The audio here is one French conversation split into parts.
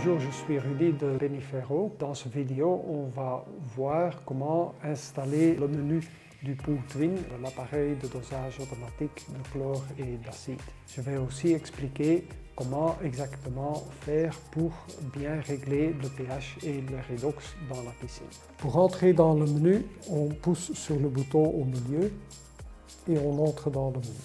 Bonjour, je suis Rudy de Benifero. Dans cette vidéo, on va voir comment installer le menu du Pool Twin, l'appareil de dosage automatique de chlore et d'acide. Je vais aussi expliquer comment exactement faire pour bien régler le pH et le redox dans la piscine. Pour entrer dans le menu, on pousse sur le bouton au milieu et on entre dans le menu.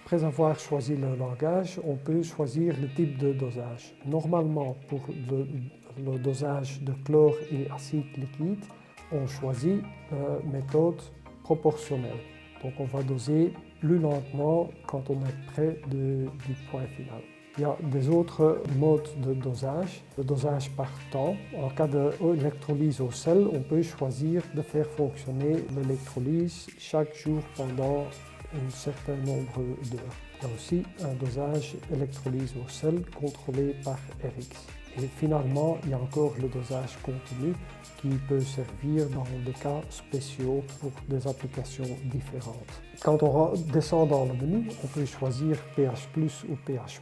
Après avoir choisi le langage, on peut choisir le type de dosage. Normalement, pour le dosage de chlore et acide liquide, on choisit la méthode proportionnelle. Donc on va doser plus lentement quand on est près du point final. Il y a des autres modes de dosage, le dosage par temps. En cas d'électrolyse au sel, on peut choisir de faire fonctionner l'électrolyse chaque jour pendant un certain nombre d'heures. Il y a aussi un dosage électrolyse au sel contrôlé par RX. Et finalement, il y a encore le dosage continu qui peut servir dans des cas spéciaux pour des applications différentes. Quand on descend dans le menu, on peut choisir pH+, ou pH-.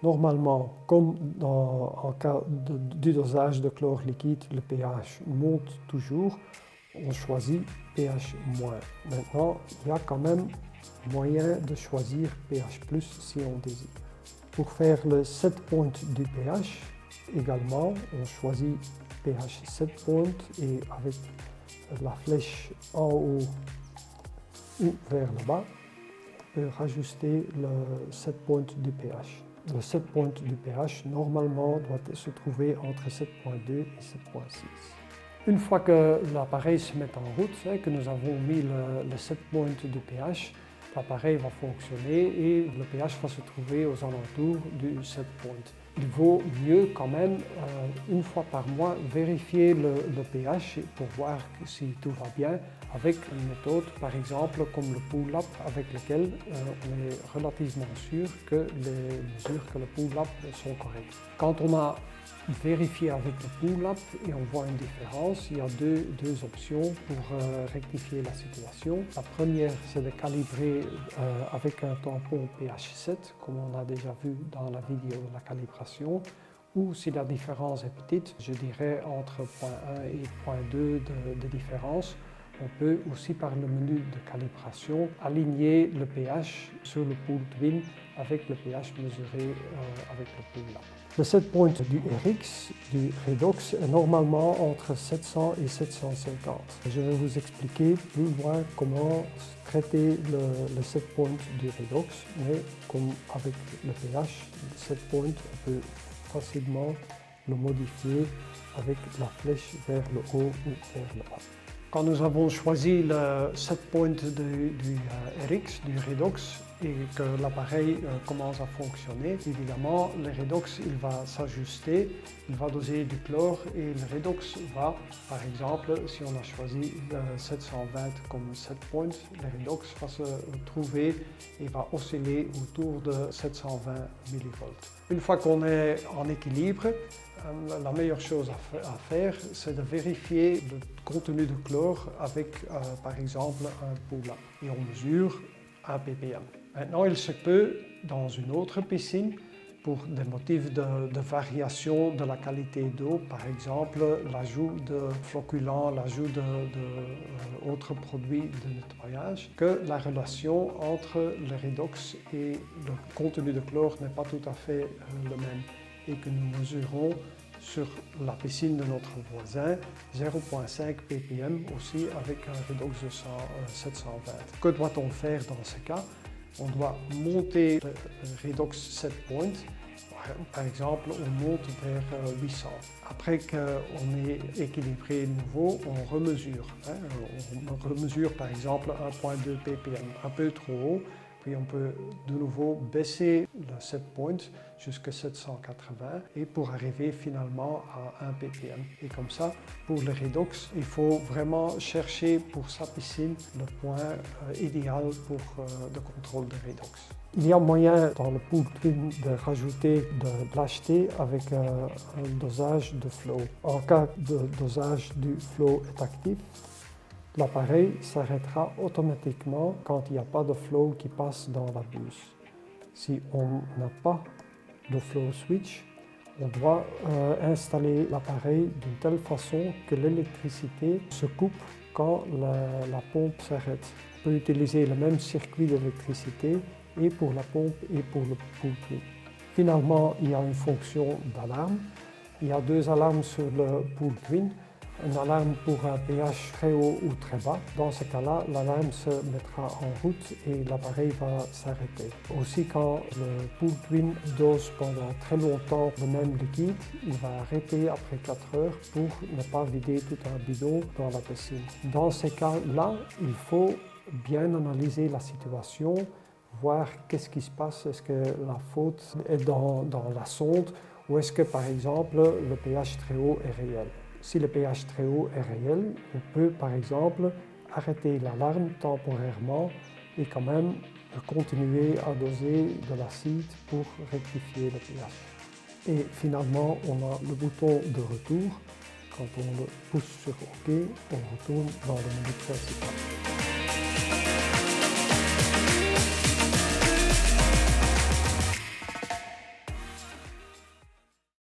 Normalement, comme en cas du dosage de chlore liquide, le pH monte toujours, on choisit pH-. Maintenant, il y a quand même moyen de choisir pH+, si on désire. Pour faire le set point du pH, également, on choisit pH 7 point et avec la flèche en haut ou vers le bas, on peut rajuster le set point du pH. Le set point du pH, normalement, doit se trouver entre 7.2 et 7.6. Une fois que l'appareil se met en route, que nous avons mis le set point du pH, l'appareil va fonctionner et le pH va se trouver aux alentours du set point. Il vaut mieux quand même, une fois par mois, vérifier le pH pour voir si tout va bien avec une méthode, par exemple, comme le pull-up, avec lequel on est relativement sûr que les mesures que le pull-up sont correctes. Quand on a vérifié avec le pull-up et on voit une différence, il y a deux options pour rectifier la situation. La première, c'est de calibrer avec un tampon pH 7, comme on a déjà vu dans la vidéo de la calibration, ou si la différence est petite, je dirais entre 0.1 et 0.2 de différence, on peut aussi par le menu de calibration aligner le pH sur le Pool Twin avec le pH mesuré avec le pull-up. Le set point du RX, du redox, est normalement entre 700 et 750. Je vais vous expliquer plus loin comment traiter le set point du redox, mais comme avec le pH, le set point, on peut facilement le modifier avec la flèche vers le haut ou vers le bas. Quand nous avons choisi le set point du RX, du redox, et que l'appareil commence à fonctionner, évidemment, le redox il va s'ajuster, il va doser du chlore et le redox va, par exemple, si on a choisi 720 comme set point, le redox va se trouver et va osciller autour de 720 mV. Une fois qu'on est en équilibre, la meilleure chose à faire, c'est de vérifier le contenu de chlore avec, par exemple, un pull-up. Et on mesure 1 ppm. Maintenant, il se peut, dans une autre piscine, pour des motifs de variation de la qualité d'eau, par exemple l'ajout de flocculants, l'ajout d'autres produits de nettoyage, que la relation entre le redox et le contenu de chlore n'est pas tout à fait le même et que nous mesurons sur la piscine de notre voisin 0.5 ppm aussi avec un redox de 720. Que doit-on faire dans ce cas? On doit monter le redox set point. Par exemple, on monte vers 800. Après qu'on ait équilibré de nouveau, on remesure. On remesure par exemple 1.2 ppm, un peu trop haut. Puis on peut de nouveau baisser le set point jusqu'à 780 et pour arriver finalement à 1 ppm. Et comme ça, pour le redox, il faut vraiment chercher pour sa piscine le point idéal pour le contrôle de redox. Il y a moyen dans le Pool Twin de rajouter de l'acheter avec un dosage de flow. En cas de dosage du flow est actif, l'appareil s'arrêtera automatiquement quand il n'y a pas de flow qui passe dans la buse. Si on n'a pas de flow switch, On doit installer l'appareil d'une telle façon que l'électricité se coupe quand la pompe s'arrête. On peut utiliser le même circuit d'électricité et pour la pompe et pour le pool twin. Finalement, il y a une fonction d'alarme. Il y a deux alarmes sur le pool twin. Une alarme pour un pH très haut ou très bas. Dans ce cas-là, l'alarme se mettra en route et l'appareil va s'arrêter. Aussi, quand le pool twin dose pendant très longtemps le même liquide, il va arrêter après 4 heures pour ne pas vider tout un bidon dans la piscine. Dans ces cas-là, il faut bien analyser la situation, voir qu'est-ce qui se passe. Est-ce que la faute est dans la sonde ou est-ce que, par exemple, le pH très haut est réel? Si le pH très haut est réel, on peut par exemple arrêter l'alarme temporairement et quand même continuer à doser de l'acide pour rectifier le pH. Et finalement, on a le bouton de retour. Quand on le pousse sur OK, on retourne dans le menu principal.